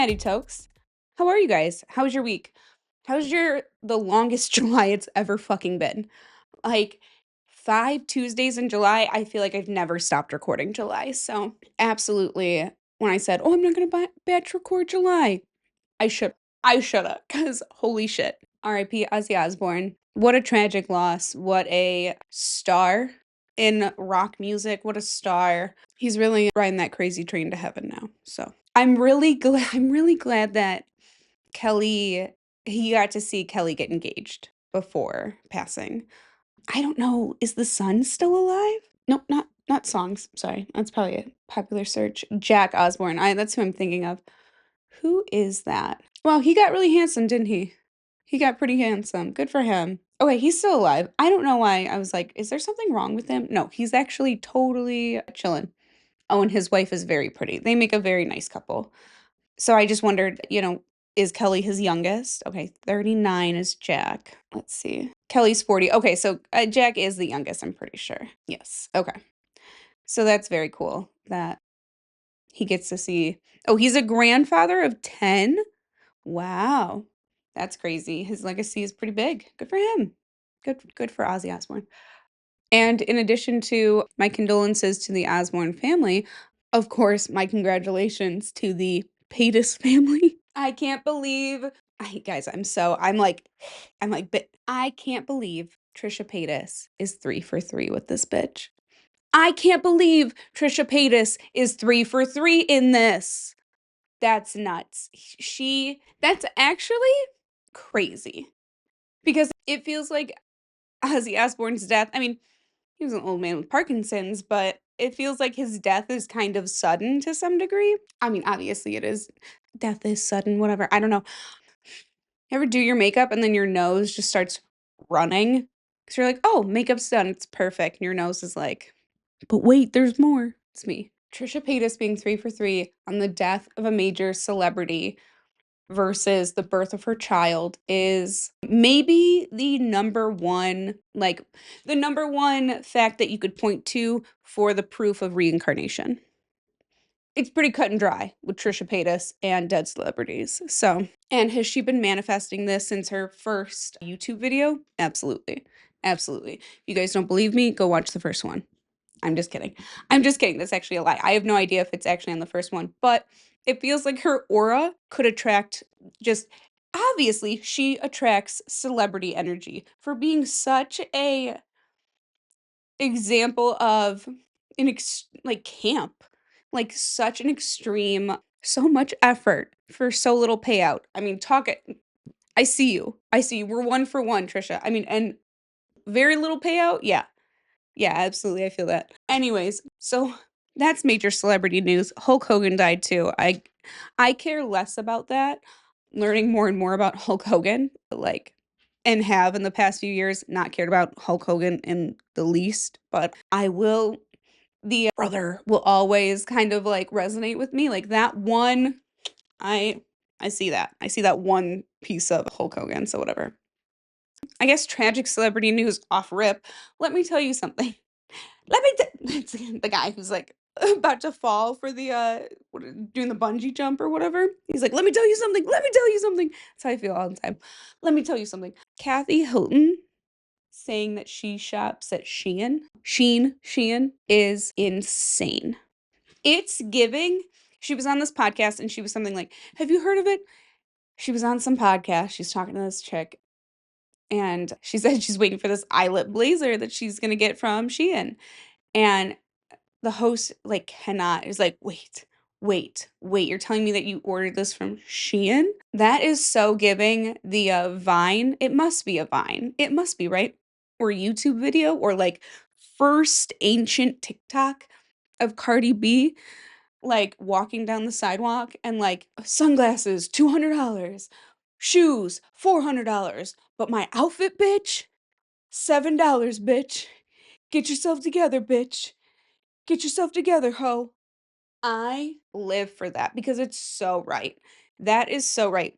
Maddy Tokes. How are you guys? How's your week? How's the longest July it's ever fucking been? Like 5 Tuesdays in July, I feel like I've never stopped recording July. So absolutely, when I said, "Oh, I'm not gonna batch record July," I should I shoulda, because holy shit. RIP Ozzy Osbourne. What a tragic loss. What a star in rock music. What a star. He's really riding that crazy train to heaven now. So I'm really glad that Kelly he got to see Kelly get engaged before passing. I don't know, is the son still alive? Nope, not songs. Sorry. That's probably a popular search. Jack Osbourne. That's who I'm thinking of. Who is that? Well, he got really handsome, didn't he? He got pretty handsome. Good for him. Okay, he's still alive. I don't know why I was like, is there something wrong with him? No, he's actually totally chilling. Oh, and his wife is very pretty. They make a very nice couple. So I just wondered, is Kelly his youngest? Okay, 39 is Jack. Let's see. Kelly's 40. Okay, so Jack is the youngest, I'm pretty sure. Yes. Okay. So that's very cool that he gets to see. Oh, he's a grandfather of 10? Wow. That's crazy. His legacy is pretty big. Good for him. Good for Ozzy Osbourne. And in addition to my condolences to the Osbourne family, of course, my congratulations to the Paytas family. I can't believe guys, but I can't believe Trisha Paytas is 3 for 3 with this bitch. I can't believe Trisha Paytas is 3 for 3 in this. That's nuts. That's actually crazy because it feels like Ozzy Osbourne's death. I mean, he was an old man with Parkinson's, but it feels like his death is kind of sudden to some degree. I mean, obviously it is. Death is sudden, whatever. I don't know. You ever do your makeup and then your nose just starts running? Because you're like, oh, makeup's done. It's perfect. And your nose is like, but wait, there's more. It's me. Trisha Paytas being 3 for 3 on the death of a major celebrity versus the birth of her child is maybe the number one fact that you could point to for the proof of reincarnation. It's pretty cut and dry with Trisha Paytas and dead celebrities. So, and has she been manifesting this since her first YouTube video? Absolutely. Absolutely. If you guys don't believe me, go watch the first one. I'm just kidding. I'm just kidding. That's actually a lie. I have no idea if it's actually on the first one, but it feels like her aura could attract just obviously she attracts celebrity energy for being such a example of like camp, like such an extreme, so much effort for so little payout. I mean, talk it. I see you. I see you. We're 1 for 1, Trisha. I mean, and very little payout. Yeah. Yeah, absolutely. I feel that. Anyways, so that's major celebrity news. Hulk Hogan died too. I care less about that. Learning more and more about Hulk Hogan, and have in the past few years not cared about Hulk Hogan in the least, but I will the brother will always kind of like resonate with me. Like that one I I see that. I see that one piece of Hulk Hogan, so whatever. I guess tragic celebrity news off rip. Let me tell you something. It's the guy who's like about to fall for the doing the bungee jump or whatever. He's like, "Let me tell you something. Let me tell you something." That's how I feel all the time. Let me tell you something. Kathy Hilton saying that she shops at Shein is insane. It's giving. She was on this podcast and she was something like, "Have you heard of it?" She was on some podcast. She's talking to this chick and she said she's waiting for this eyelet blazer that she's gonna get from Shein. And the host, like, is like, wait, you're telling me that you ordered this from Shein? That is so giving the, Vine it must be a Vine. It must be, right? Or YouTube video or, like, first ancient TikTok of Cardi B, like, walking down the sidewalk and, like, "Sunglasses, $200. Shoes, $400. But my outfit, bitch, $7, bitch. Get yourself together, bitch. Get yourself together, ho." I live for that because it's so right. That is so right.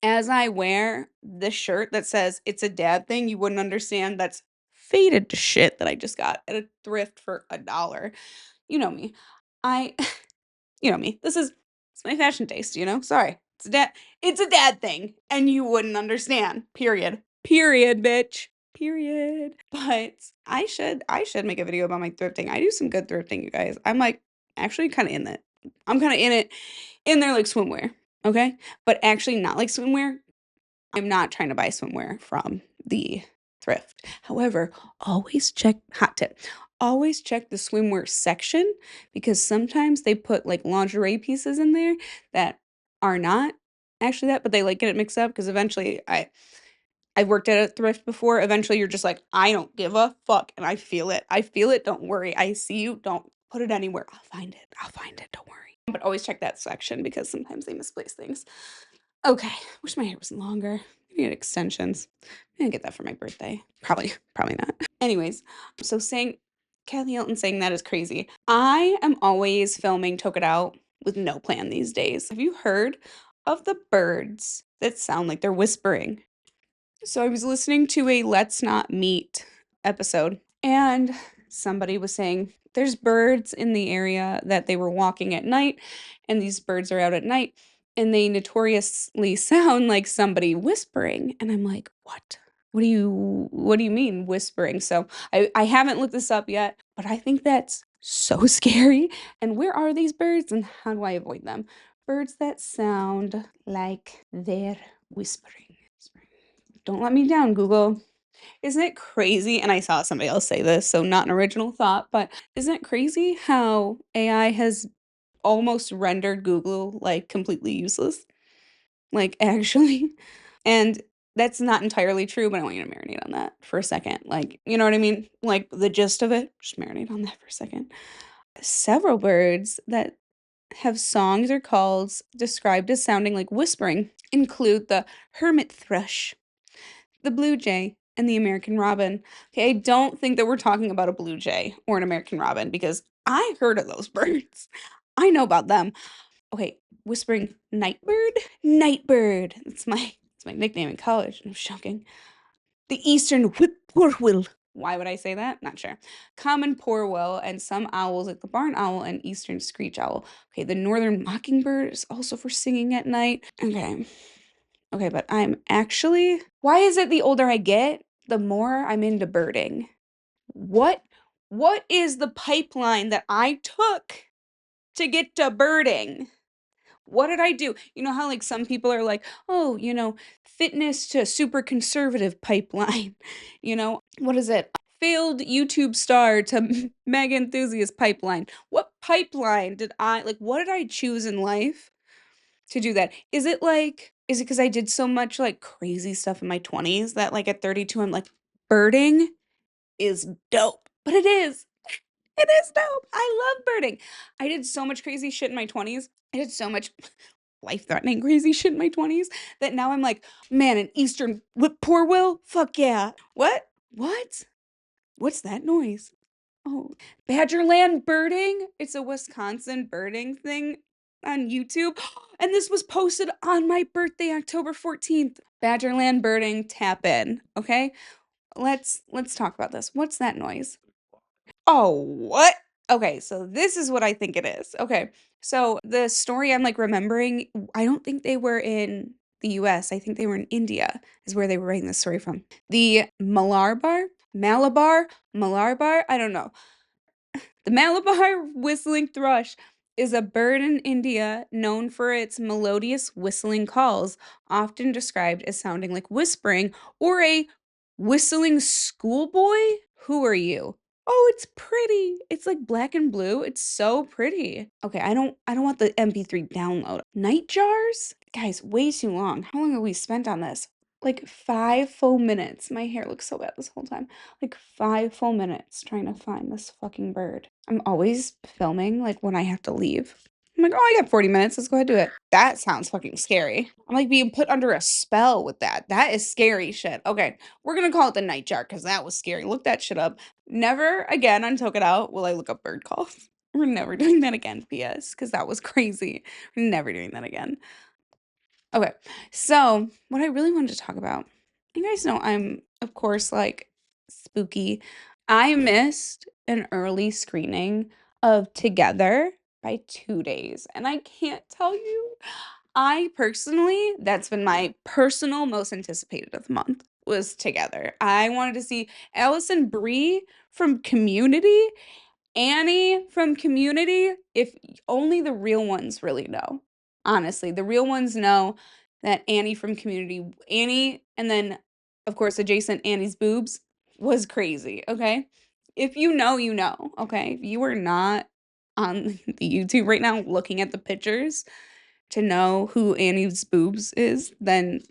As I wear the shirt that says it's a dad thing, you wouldn't understand that's faded to shit that I just got at a thrift for $1. You know me. I you know me. This is It's my fashion taste, you know? Sorry. It's a dad thing, and you wouldn't understand. Period. Period, bitch. Period. But I should make a video about my thrifting. I do some good thrifting, you guys. I'm like actually kind of in it. I'm kind of in it in there like swimwear, okay? But actually not like swimwear. I'm not trying to buy swimwear from the thrift. However, always check hot tip. Always check the swimwear section because sometimes they put like lingerie pieces in there that are not actually that, but they like get it mixed up because eventually I've worked at a thrift before. Eventually you're just like, I don't give a fuck and I feel it. I feel it. Don't worry. I see you. Don't put it anywhere. I'll find it. I'll find it. Don't worry. But always check that section because sometimes they misplace things. Okay, wish my hair was longer. I need extensions. I'm gonna get that for my birthday. Probably not. Anyways, so saying Kathy Hilton saying that is crazy. I am always filming Toke It Out with no plan these days. Have you heard of the birds that sound like they're whispering? So I was listening to a Let's Not Meet episode, and somebody was saying there's birds in the area that they were walking at night, and these birds are out at night, and they notoriously sound like somebody whispering. And I'm like, what? What do you mean whispering? So I haven't looked this up yet, but I think that's so scary. And where are these birds and how do I avoid them? Birds that sound like they're whispering. Don't let me down, Google. Isn't it crazy? And I saw somebody else say this, so not an original thought, but isn't it crazy how AI has almost rendered Google like completely useless? Like, actually. And that's not entirely true, but I want you to marinate on that for a second. Like, you know what I mean? Like, the gist of it, just marinate on that for a second. Several birds that have songs or calls described as sounding like whispering include the hermit thrush, the blue jay, and the American robin. Okay, I don't think that we're talking about a blue jay or an American robin because I heard of those birds. I know about them. Okay, whispering nightbird? Nightbird. It's my nickname in college. I'm shocking. The eastern whippoorwill. Why would I say that? Not sure. Common poorwill and some owls like the barn owl and eastern screech owl. Okay, the northern mockingbird is also for singing at night. Okay. Okay, but I'm actually why is it the older I get, the more I'm into birding? What what is the pipeline that I took to get to birding? What did I do? You know how like some people are like, "Oh, fitness to super conservative pipeline." What is it? Failed YouTube star to mega enthusiast pipeline. What pipeline did I like what did I choose in life to do that? Is it because I did so much, like, crazy stuff in my 20s that, like, at 32, I'm like, "Birding is dope." But it is. It is dope. I love birding. I did so much crazy shit in my 20s. I did so much life-threatening crazy shit in my 20s that now I'm like, "Man, an eastern whippoorwill? Fuck yeah." What? What? What's that noise? Oh, Badgerland birding? It's a Wisconsin birding thing on YouTube, and this was posted on my birthday, October 14th. Badgerland birding, tap in, okay? Let's talk about this. What's that noise? Oh, what? Okay, so this is what I think it is. Okay, so the story I'm like remembering, I don't think they were in the US. I think they were in India, is where they were writing this story from. The Malabar, I don't know. The Malabar whistling thrush is a bird in India known for its melodious whistling calls, often described as sounding like whispering or a whistling schoolboy. Who are you? Oh, it's pretty. It's like black and blue. It's so pretty. Okay, I don't want the MP3 download. Night jars? Guys, way too long. How long have we spent on this? Like 5 full minutes. My hair looks so bad this whole time. Like 5 full minutes trying to find this fucking bird. I'm always filming like when I have to leave. I'm like, oh, I got 40 minutes. Let's go ahead and do it. That sounds fucking scary. I'm like being put under a spell with that. That is scary shit. Okay, we're gonna call it the night jar because that was scary. Look that shit up. Never again on Toke It Out will I look up bird calls. We're never doing that again, PS, because that was crazy. We're never doing that again. Okay, so what I really wanted to talk about, you guys know I'm, of course, like spooky. I missed an early screening of Together by 2 days, and I can't tell you, I personally that's been my personal most anticipated of the month was Together. I wanted to see Allison Brie from Community, Annie from Community, if only the real ones really know. Honestly, the real ones know that Annie from Community Annie, and then, of course, adjacent Annie's boobs was crazy, okay? If you know, you know, okay? If you are not on the YouTube right now looking at the pictures to know who Annie's boobs is, then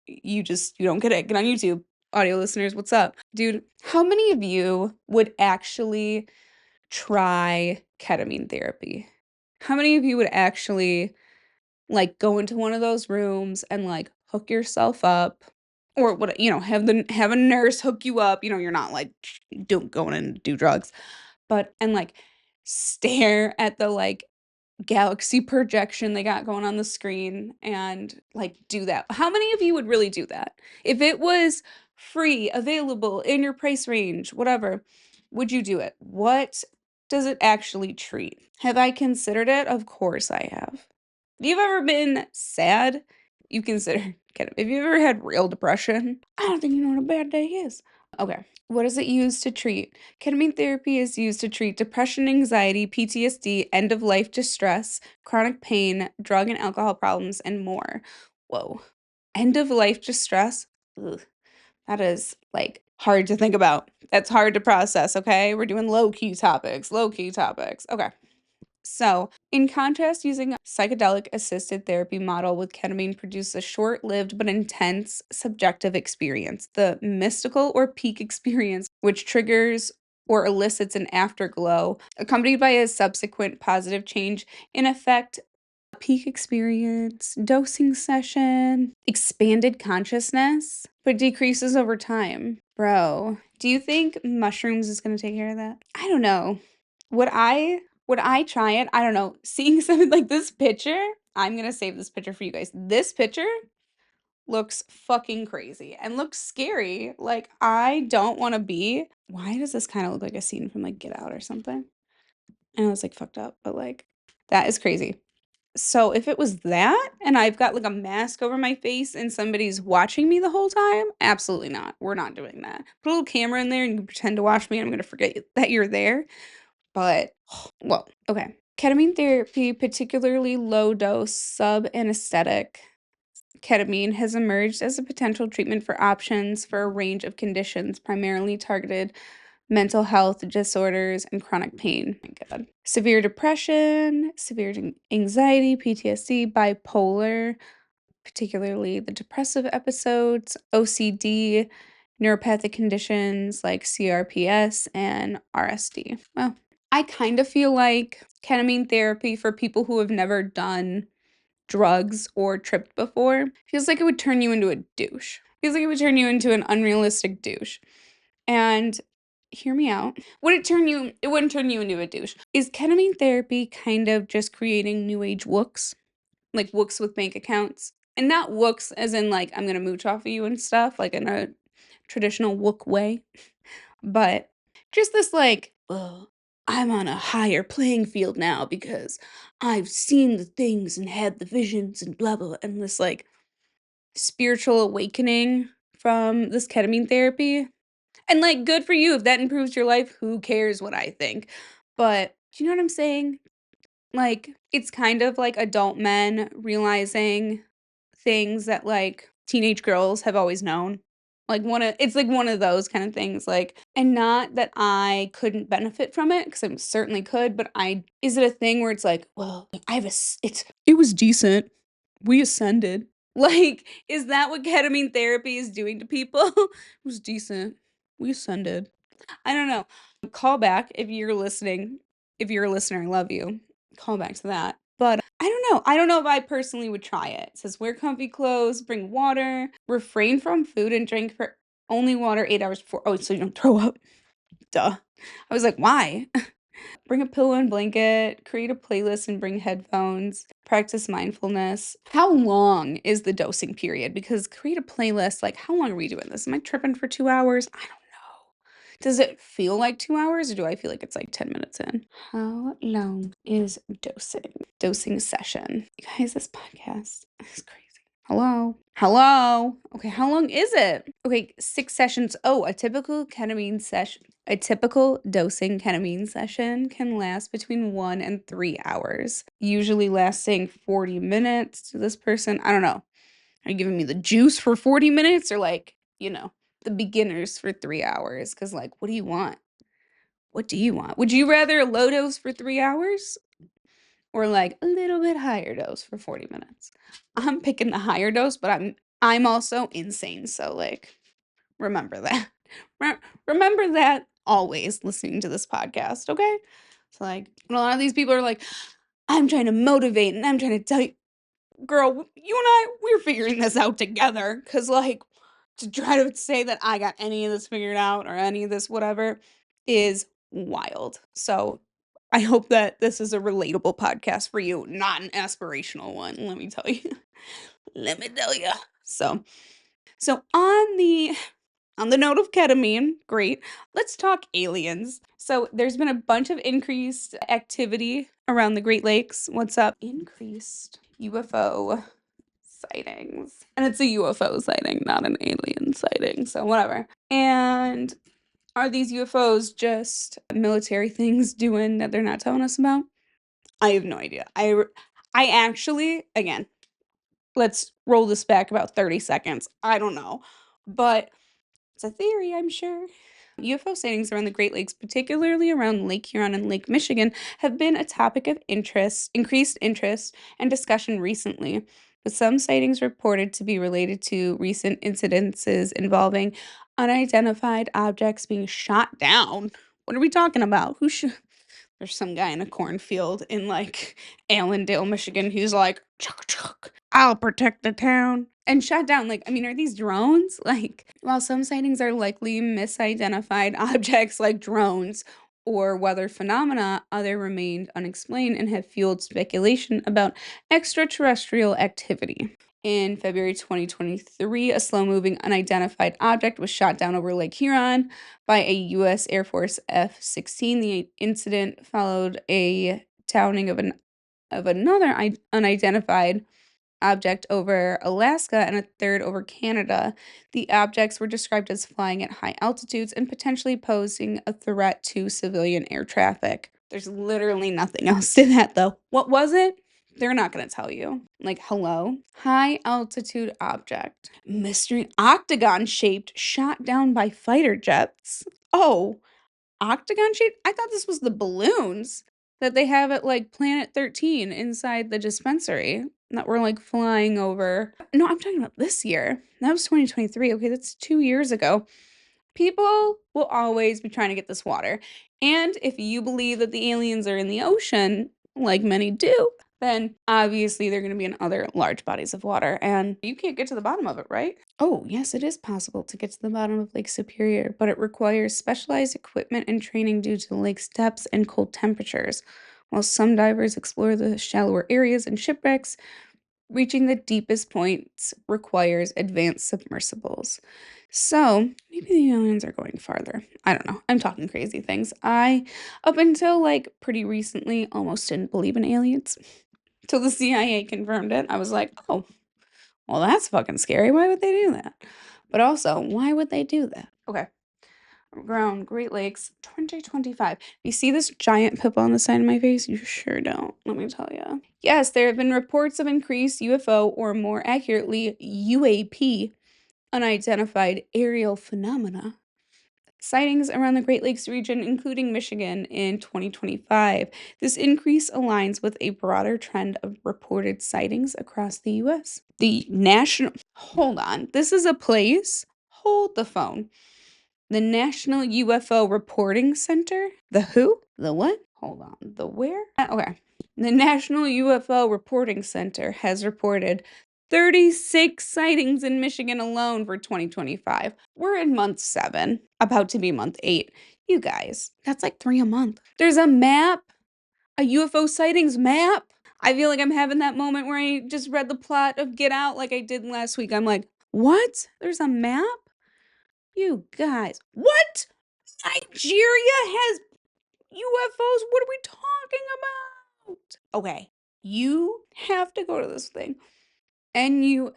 you don't get it. Get on YouTube. Audio listeners, what's up? Dude, how many of you would actually try ketamine therapy? How many of you would actually, like, go into one of those rooms and, like, hook yourself up or what have a nurse hook you up, you're not, like, don't going in to do drugs, but and, like, stare at the, like, galaxy projection they got going on the screen and, like, do that? How many of you would really do that? If it was free, available, in your price range, whatever, would you do it? What does it actually treat? Have I considered it? Of course I have. If you've ever been sad, you consider ketamine. If you've ever had real depression, I don't think you know what a bad day is. Okay. What is it used to treat? Ketamine therapy is used to treat depression, anxiety, PTSD, end of life distress, chronic pain, drug and alcohol problems, and more. Whoa. End of life distress? Ugh. That is, like, hard to think about. That's hard to process, okay? We're doing low key topics, low key topics. Okay. So, in contrast, using a psychedelic assisted therapy model with ketamine produces a short lived but intense subjective experience, the mystical or peak experience, which triggers or elicits an afterglow, accompanied by a subsequent positive change in effect. Peak experience, dosing session, expanded consciousness, but decreases over time. Bro, do you think mushrooms is gonna take care of that? I don't know. Would I try it? I don't know. Seeing something like this picture, I'm gonna save this picture for you guys. This picture looks fucking crazy and looks scary. Like, I don't wanna be why does this kinda look like a scene from, like, Get Out or something? I know it's, like, fucked up, but, like, that is crazy. So if it was that and I've got, like, a mask over my face and somebody's watching me the whole time, absolutely not. We're not doing that. Put a little camera in there and you can pretend to watch me and I'm gonna forget that you're there. But, well, okay. Ketamine therapy, particularly low dose sub-anesthetic ketamine, has emerged as a potential treatment for options for a range of conditions, primarily targeted mental health disorders and chronic pain. My God. Severe depression, severe anxiety, PTSD, bipolar, particularly the depressive episodes, OCD, neuropathic conditions like CRPS and RSD. Well, I kind of feel like ketamine therapy for people who have never done drugs or tripped before feels like it would turn you into a douche. Feels like it would turn you into an unrealistic douche. And hear me out. It wouldn't turn you into a douche. Is ketamine therapy kind of just creating new age wooks? Like wooks with bank accounts? And not wooks as in like I'm gonna mooch off of you and stuff, like in a traditional wook way. But just this like, well, I'm on a higher playing field now because I've seen the things and had the visions and blah blah, and this like spiritual awakening from this ketamine therapy. And like good for you if that improves your life, who cares what I think. But do you know what I'm saying? Like it's kind of like adult men realizing things that like teenage girls have always known. It's like one of those kind of things, like, and not that I couldn't benefit from it because I certainly could, but I is it a thing where it's like, well, I have a it was decent. We ascended. Like, is that what ketamine therapy is doing to people? It was decent. We ascended. I don't know. Call back if you're listening. If you're a listener, I love you. Call back to that. But I don't know. I don't know if I personally would try it. It says wear comfy clothes, bring water, refrain from food and drink for only water 8 hours before. Oh, so you don't throw up. Duh. I was like, why? Bring a pillow and blanket, create a playlist and bring headphones, practice mindfulness. How long is the dosing period? Because create a playlist, like, how long are we doing this? Am I tripping for 2 hours? I don't know. Does it feel like 2 hours, or do I feel like it's, like, 10 minutes in? How long is dosing session? You guys, this podcast is crazy. Hello? Hello? Okay, how long is it? Okay, 6 sessions. Oh, a typical dosing ketamine session can last between 1 and 3 hours, usually lasting 40 minutes to this person. I don't know. Are you giving me the juice for 40 minutes or, like, the beginners for 3 hours? 'Cause, like, what do you want? What do you want? Would you rather a low dose for 3 hours or, like, a little bit higher dose for 40 minutes? I'm picking the higher dose, but I'm also insane, so, like, remember that. Re remember that always listening to this podcast, okay? So, like, and a lot of these people are like, "I'm trying to motivate, and I'm trying to tell you." Girl, you and I, we're figuring this out together. Cause, like, to try to say that I got any of this figured out or any of this whatever is wild. So, I hope that this is a relatable podcast for you, not an aspirational one, let me tell you. Let me tell you. So on the note of ketamine, great. Let's talk aliens. So there's been a bunch of increased activity around the Great Lakes. What's up? Increased UFO sightings. And it's a UFO sighting, not an alien sighting. So whatever. And are these UFOs just military things doing that they're not telling us about? I have no idea. I actually, again, let's roll this back about 30 seconds. I don't know. But it's a theory, I'm sure. UFO sightings around the Great Lakes, particularly around Lake Huron and Lake Michigan, have been a topic of increased interest and discussion recently, with some sightings reported to be related to recent incidences involving unidentified objects being shot down. What are we talking about? There's some guy in a cornfield in, like, Allendale, Michigan. He's like, "Chuck, chuck, I'll protect the town," and shot down. Like, I mean, are these drones? Like, while some sightings are likely misidentified objects like drones or weather phenomena, other remained unexplained and have fueled speculation about extraterrestrial activity. In February 2023, a slow-moving unidentified object was shot down over Lake Huron by a U.S. Air Force F-16. The incident followed a downing of another unidentified object over Alaska and a third over Canada. The objects were described as flying at high altitudes and potentially posing a threat to civilian air traffic. There's literally nothing else to that, though. What was it? They're not going to tell you. Like, hello? High altitude object. Mystery octagon shaped, shot down by fighter jets. Oh, octagon shaped? I thought this was the balloons that they have at, like, Planet 13 inside the dispensary that were, like, flying over. No, I'm talking about this year. That was 2023. Okay, that's 2 years ago. People will always be trying to get this water. And if you believe that the aliens are in the ocean, like many do, then obviously they're going to be in other large bodies of water. And you can't get to the bottom of it, right? Oh, yes, it is possible to get to the bottom of Lake Superior, but it requires specialized equipment and training due to the lake's depths and cold temperatures. While some divers explore the shallower areas and shipwrecks, reaching the deepest points requires advanced submersibles. So, maybe the aliens are going farther. I don't know. I'm talking crazy things. Up until, like, pretty recently, almost didn't believe in aliens. Till the CIA confirmed it. I was like, oh, well, that's fucking scary. Why would they do that? But also, why would they do that? Okay. Around Great Lakes 2025. You see this giant pimple on the side of my face? You sure don't, let me tell you. Yes, there have been reports of increased UFO, or more accurately, UAP, unidentified aerial phenomena, sightings around the Great Lakes region, including Michigan, in 2025. This increase aligns with a broader trend of reported sightings across the U.S. Hold on, this is a place? Hold the phone. The National UFO Reporting Center? The who? The what? Hold on. The where? Okay. The National UFO Reporting Center has reported 36 sightings in Michigan alone for 2025. We're in month 7, about to be month 8. You guys, that's like 3 a month. There's a map, a UFO sightings map. I feel like I'm having that moment where I just read the plot of Get Out like I did last week. I'm like, what? There's a map? You guys, what? Nigeria has UFOs. What are we talking about? Okay, you have to go to this thing. NUFORC.org.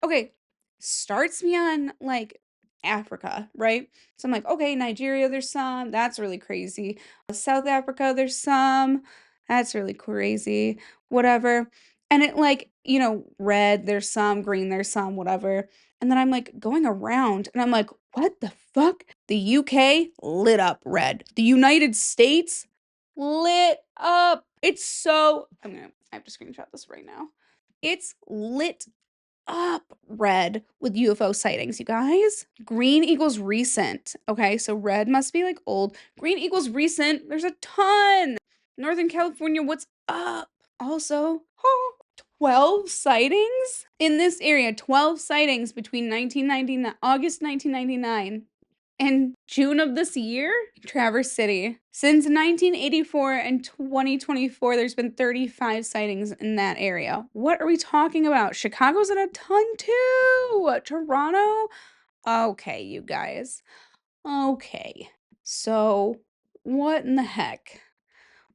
Okay, starts me on like Africa, right? So I'm like, okay, Nigeria, there's some. That's really crazy. South Africa, there's some. That's really crazy. Whatever. And it like, red, there's some, green, there's some, whatever. And then I'm like going around and I'm like, what the fuck? The UK lit up red. The United States lit up. It's so I have to screenshot this right now. It's lit up red with UFO sightings, you guys. Green equals recent. Okay, so red must be like old. Green equals recent. There's a ton. Northern California, what's up? Also, 12 sightings in this area. 12 sightings between August 1999 and June of this year, Traverse City. Since 1984 and 2024, there's been 35 sightings in that area. What are we talking about? Chicago's at a ton too. Toronto? Okay, you guys. Okay. So, what in the heck?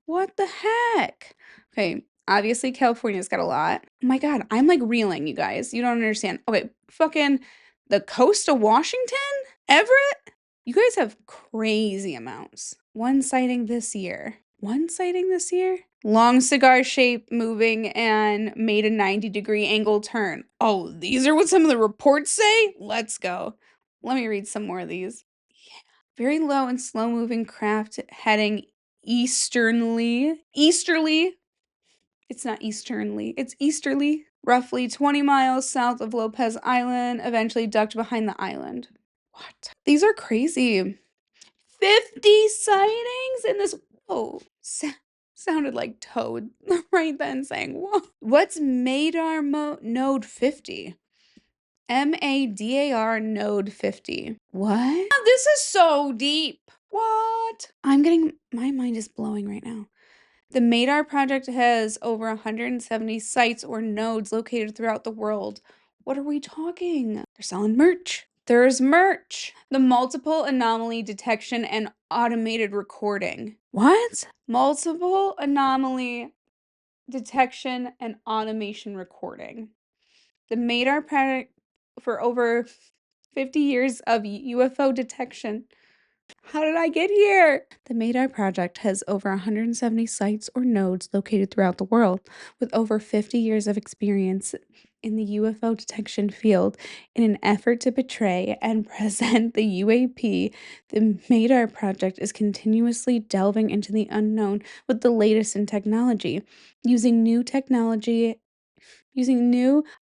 What the heck? Okay, obviously California's got a lot. Oh my God, I'm like reeling, you guys. You don't understand. Okay, fucking the coast of Washington? Everett? You guys have crazy amounts. One sighting this year. One sighting this year? Long cigar shape moving and made a 90-degree angle turn. Oh, these are what some of the reports say? Let's go. Let me read some more of these. Very low and slow moving craft heading easterly. It's not easternly, it's easterly. Roughly 20 miles south of Lopez Island, eventually ducked behind the island. What? These are crazy. 50 sightings in this. Whoa. Sounded like Toad right then saying, whoa. What's MADAR node 50? MADAR node 50. What? This is so deep. What? My mind is blowing right now. The MADAR project has over 170 sites or nodes located throughout the world. What are we talking? They're selling merch. There's merch. The multiple anomaly detection and automated recording. What? Multiple anomaly detection and automation recording. The MADAR project for over 50 years of UFO detection. How did I get here? The MADAR project has over 170 sites or nodes located throughout the world, with over 50 years of experience in the UFO detection field. In an effort to portray and present the UAP, the MADAR project is continuously delving into the unknown with the latest in technology, using new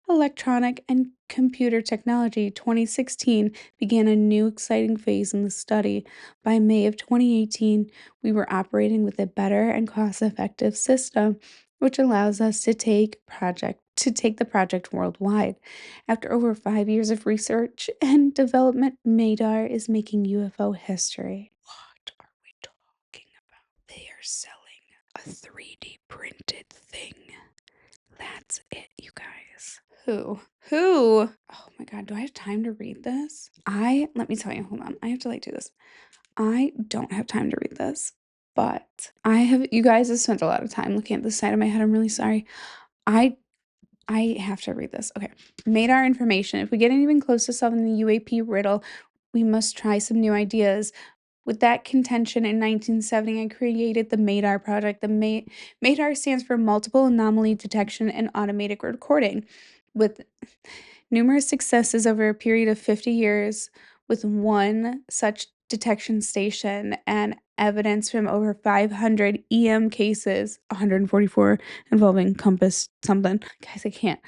electronic and computer technology. 2016 began a new exciting phase in the study. By May of 2018, we were operating with a better and cost-effective system, which allows us to take the project worldwide. After over 5 years of research and development, MADAR is making UFO history. What are we talking about? They are selling a 3D printed thing. That's it, you guys. Who? Oh my God, do I have time to read this? Let me tell you, hold on. I have to do this. I don't have time to read this, but you guys have spent a lot of time looking at the side of my head. I'm really sorry. I have to read this. Okay. MADAR information. If we get even close to solving the UAP riddle, we must try some new ideas. With that contention in 1970, I created the MADAR project. The MADAR stands for Multiple Anomaly Detection and Automatic Recording, with numerous successes over a period of 50 years with one such detection station and evidence from over 500 EM cases, 144 involving compass something. Guys, I can't.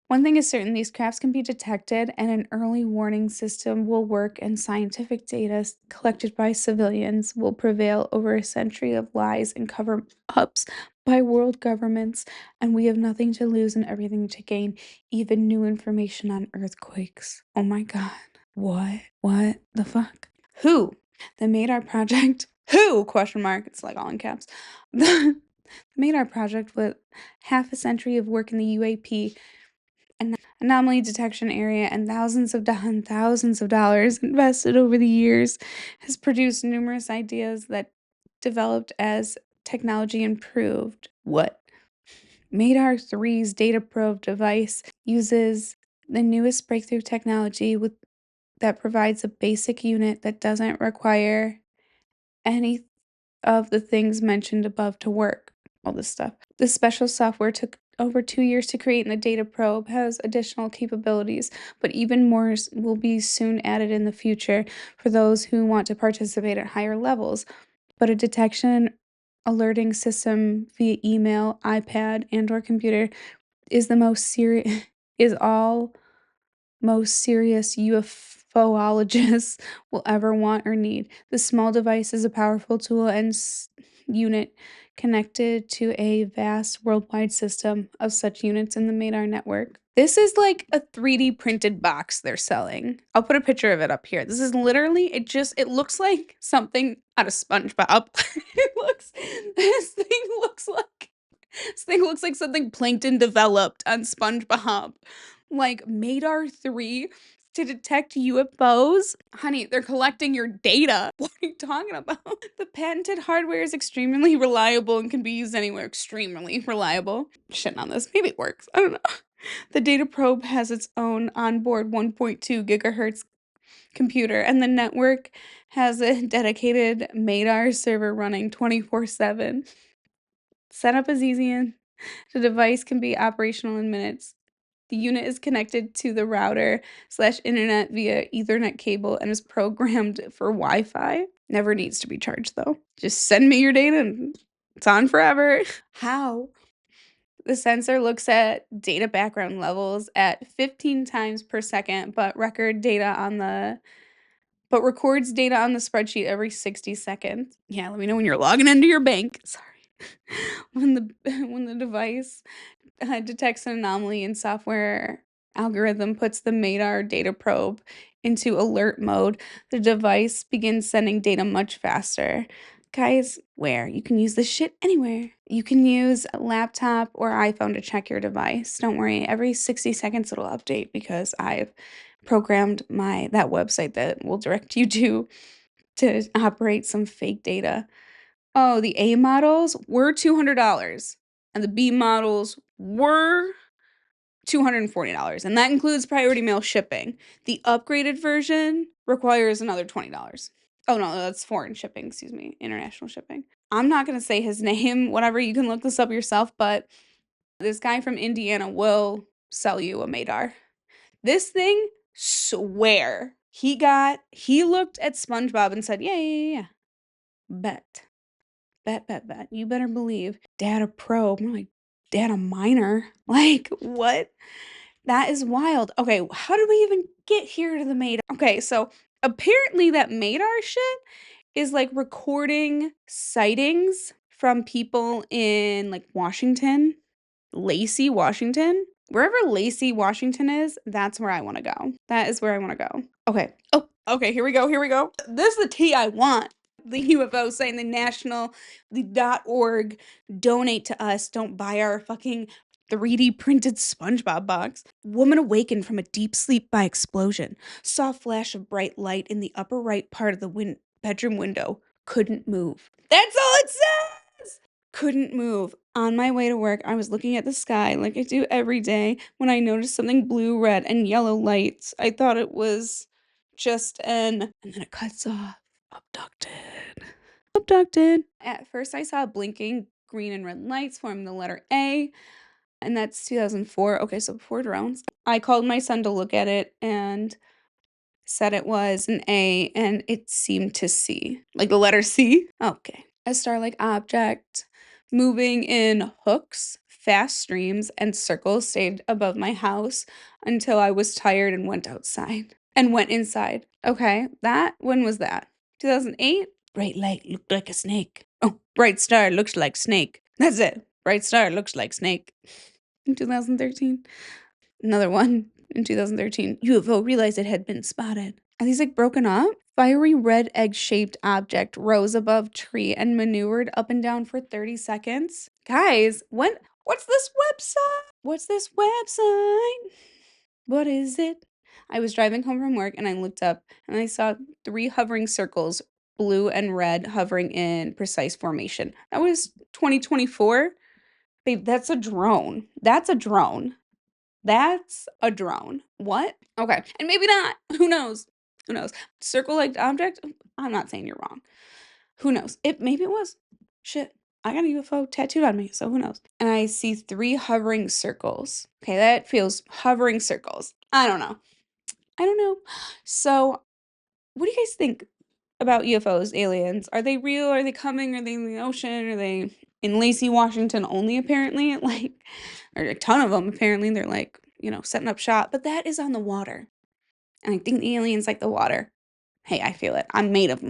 One thing is certain, these crafts can be detected and an early warning system will work, and scientific data collected by civilians will prevail over a century of lies and cover-ups by world governments, and we have nothing to lose and everything to gain, even new information on earthquakes. Oh my God. What? What the fuck? Who? The MADAR project. Who? Question mark. It's like all in caps. The MADAR project with half a century of work in the UAP and anomaly detection area and thousands of dollars invested over the years has produced numerous ideas that developed as technology improved. What? MADAR 3's data probe device uses the newest breakthrough technology that provides a basic unit that doesn't require any of the things mentioned above to work. All this stuff. This special software took over 2 years to create, and the data probe has additional capabilities, but even more will be soon added in the future for those who want to participate at higher levels. But a detection alerting system via email, iPad, and/or computer is the most serious is all most serious UFOologists will ever want or need. The small device is a powerful tool and unit connected to a vast worldwide system of such units in the MADAR network. This is like a 3D printed box they're selling. I'll put a picture of it up here. This is literally it looks like something out of SpongeBob. This thing looks like something Plankton developed on SpongeBob. Like Madar 3 to detect UFOs? Honey, they're collecting your data. What are you talking about? The patented hardware is extremely reliable and can be used anywhere. Extremely reliable. Shitting on this. Maybe it works. I don't know. The data probe has its own onboard 1.2 gigahertz computer, and the network has a dedicated MADAR server running 24/7. Setup is easy and the device can be operational in minutes. The unit is connected to the router/internet via Ethernet cable and is programmed for Wi-Fi. Never needs to be charged though. Just send me your data and it's on forever. How? The sensor looks at data background levels at 15 times per second, but records data on the spreadsheet every 60 seconds. Yeah, let me know when you're logging into your bank. Sorry. When the device detects an anomaly in software algorithm puts the MADAR data probe into alert mode, the device begins sending data much faster. Guys, where? You can use this shit anywhere. You can use a laptop or iPhone to check your device. Don't worry, every 60 seconds it'll update because I've programmed that website that will direct you to operate some fake data. Oh, the A models were $200 and the B models were $240, and that includes priority mail shipping. The upgraded version requires another $20. Oh no, that's foreign shipping, excuse me, international shipping. I'm not gonna say his name, whatever, you can look this up yourself, but this guy from Indiana will sell you a Madar. This thing, swear, he looked at SpongeBob and said, yeah. Bet. Bet. You better believe. Data probe. I'm like, data miner? Like, what? That is wild. Okay, how did we even get here to the Madar? Okay, so apparently that Madar shit is like recording sightings from people in like Washington, Lacey, Washington. Wherever Lacey, Washington is, that's where I want to go. That is where I want to go. Okay. Oh, okay, here we go. This is the tea I want. The UFO saying the .org, donate to us, don't buy our fucking 3D printed SpongeBob box. Woman awakened from a deep sleep by explosion. Saw a flash of bright light in the upper right part of the bedroom window. Couldn't move. That's all it says! Couldn't move. On my way to work, I was looking at the sky like I do every day when I noticed something blue, red, and yellow lights. I thought it was just and then it cuts off. Abducted. At first, I saw blinking green and red lights forming the letter A, and that's 2004. Okay, so before drones. I called my son to look at it and said it was an A, and it seemed to C. Like the letter C? Okay. A star-like object moving in hooks, fast streams, and circles stayed above my house until I was tired and went outside. And went inside. Okay, when was that? 2008? Bright light looked like a snake. Oh, bright star looks like snake. That's it. Bright star looks like snake. In 2013. Another one in 2013. UFO realized it had been spotted. Are these like broken up? Fiery red egg-shaped object rose above tree and maneuvered up and down for 30 seconds. Guys, what's this website? What's this website? What is it? I was driving home from work and I looked up and I saw 3 hovering circles, blue and red, hovering in precise formation. That was 2024. Babe, that's a drone. That's a drone. That's a drone. What? Okay. And maybe not. Who knows? Who knows? Circle-like object? I'm not saying you're wrong. Who knows? Maybe it was. Shit. I got a UFO tattooed on me, so who knows? And I see 3 hovering circles. Okay, that feels hovering circles. I don't know. I don't know. So, what do you guys think about UFOs, aliens? Are they real? Are they coming? Are they in the ocean? Are they in Lacey, Washington only, apparently? Like, or a ton of them, apparently. They're like, setting up shop. But that is on the water. And I think the aliens like the water. Hey, I feel it. I'm made of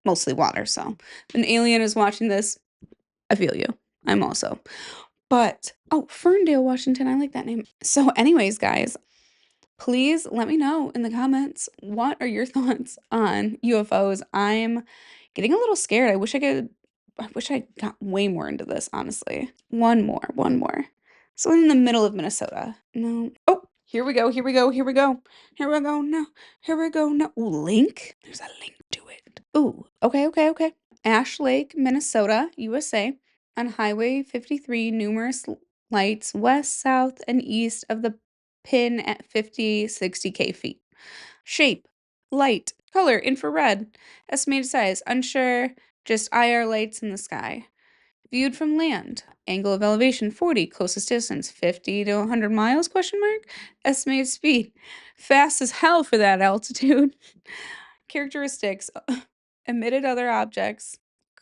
mostly water, so if an alien is watching this, I feel you. I'm also. But, oh, Ferndale, Washington. I like that name. So, anyways, guys, please let me know in the comments, what are your thoughts on UFOs? I'm getting a little scared. I wish I got way more into this, honestly. One more. So in the middle of Minnesota. No. Oh, here we go. No. Here we go. No. Ooh, link. There's a link to it. Ooh, okay. Ash Lake, Minnesota, USA. On Highway 53, numerous lights west, south, and east of the pin at 60K feet. Shape, light, color, infrared. Estimated size, unsure, just IR lights in the sky. Viewed from land, angle of elevation 40, closest distance 50 to 100 miles, question mark. Estimated speed, fast as hell for that altitude. Characteristics, emitted other objects,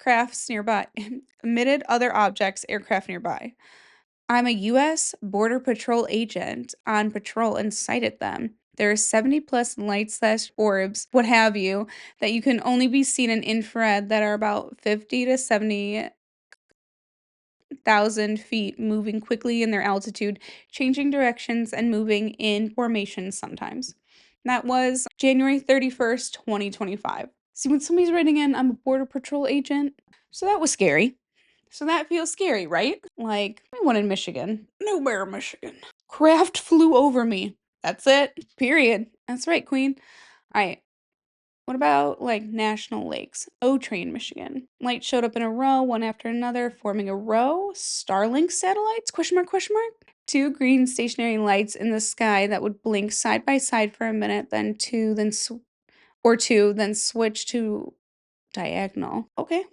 aircraft nearby. I'm a U.S. Border Patrol agent on patrol and sighted them. There are 70 plus light/orbs, what have you, that you can only be seen in infrared that are about 50 to 70,000 feet, moving quickly in their altitude, changing directions, and moving in formation sometimes. That was January 31st, 2025. See, when somebody's writing in, I'm a Border Patrol agent, so that was scary. So that feels scary, right? Like, one in Michigan. Nowhere, Michigan. Craft flew over me. That's it. Period. That's right, queen. All right. What about, like, national lakes? O-Train, Michigan. Lights showed up in a row, one after another, forming a row. Starlink satellites? Question mark, question mark? 2 green stationary lights in the sky that would blink side by side for a minute, then switch to diagonal. Okay.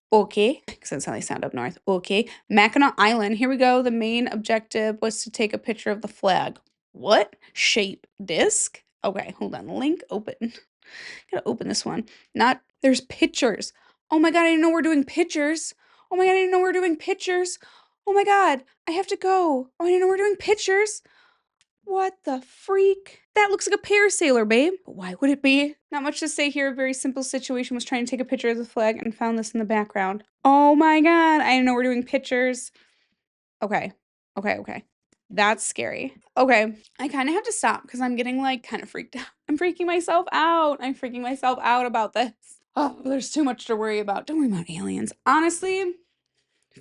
Because that's how they sound up north. Okay. Mackinac Island. Here we go. The main objective was to take a picture of the flag. What? Shape disc? Okay, hold on. Link open. Gotta open this one. There's pictures. Oh my god, I didn't know we're doing pictures. Oh my god, I didn't know we're doing pictures. Oh my god, I have to go. Oh, I didn't know we're doing pictures. What the freak? That looks like a parasailer, babe. But why would it be? Not much to say here. A very simple situation. Was trying to take a picture of the flag and found this in the background. Oh my god. I didn't know we're doing pictures. Okay. That's scary. Okay. I kind of have to stop because I'm getting, like, kind of freaked out. I'm freaking myself out. About this. Oh, there's too much to worry about. Don't worry about aliens. Honestly,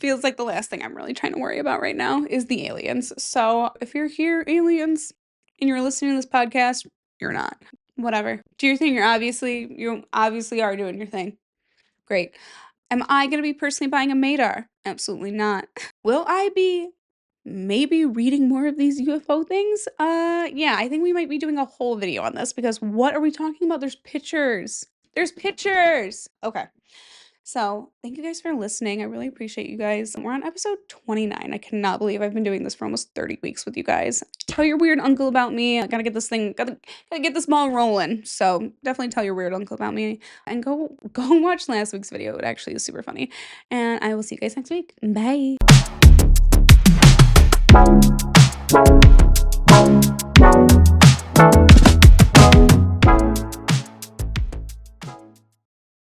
feels like the last thing I'm really trying to worry about right now is the aliens. So if you're here, aliens, and you're listening to this podcast, you're not. Whatever. Do your thing. You obviously are doing your thing. Great. Am I going to be personally buying a MADAR? Absolutely not. Will I be maybe reading more of these UFO things? Yeah, I think we might be doing a whole video on this because what are we talking about? There's pictures. Okay. So, thank you guys for listening. I really appreciate you guys. We're on episode 29. I cannot believe I've been doing this for almost 30 weeks with you guys. Tell your weird uncle about me. I gotta get this ball rolling. So, definitely tell your weird uncle about me. And go watch last week's video. It actually is super funny. And I will see you guys next week. Bye.